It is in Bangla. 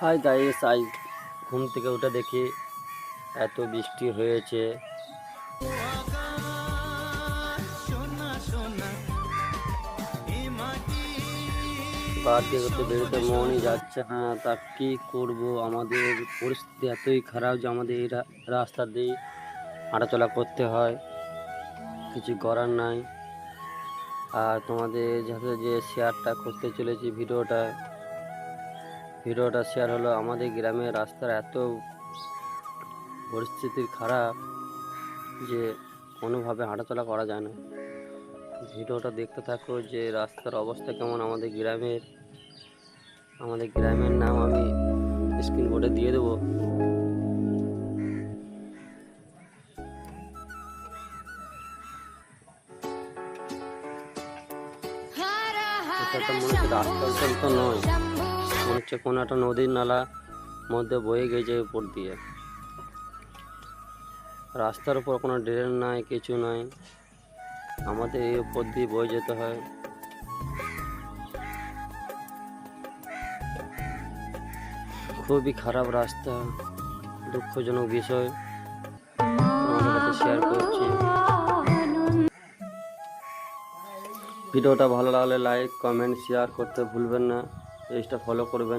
হাই গাইস, আজ ঘুম থেকে উঠে দেখি এত বৃষ্টি হয়েছে। বাদ দিয়ে তো বেরোতে মনই যাচ্ছে না। তা কি করব, আমাদের পরিস্থিতি এতই খারাপ যে আমাদের এই রাস্তা দিয়ে হাঁটাচলা করতে হয়, কিছু করার নাই। আর তোমাদের সাথে যে শেয়ারটা করতে চলেছি ভিডিওটা শেয়ার হলো, আমাদের গ্রামের রাস্তার এত পরিস্থিতির খারাপ যে কোনোভাবে হাঁটাচলা করা যায় না। ভিডিওটা দেখতে থাকো যে রাস্তার অবস্থা কেমন আমাদের গ্রামের নাম আমি স্ক্রিন বোর্ডে দিয়ে দেবো। এটা তো মনে হচ্ছে রাস্তা তো নয়, মনে হচ্ছে কোনো একটা নদীর নালা মধ্যে বয়ে গেছে উপর দিয়ে। রাস্তার উপর কোনো ড্রেন নাই, কিছু নাই, আমাদের এই উপর দিয়ে বয়ে যেতে হয়। খুবই খারাপ রাস্তা, দুঃখজনক বিষয় তোমাদের কাছে শেয়ার করছি। ভিডিওটা ভালো লাগলে লাইক, কমেন্ট, শেয়ার করতে ভুলবেন না, পেজটা ফলো করবেন।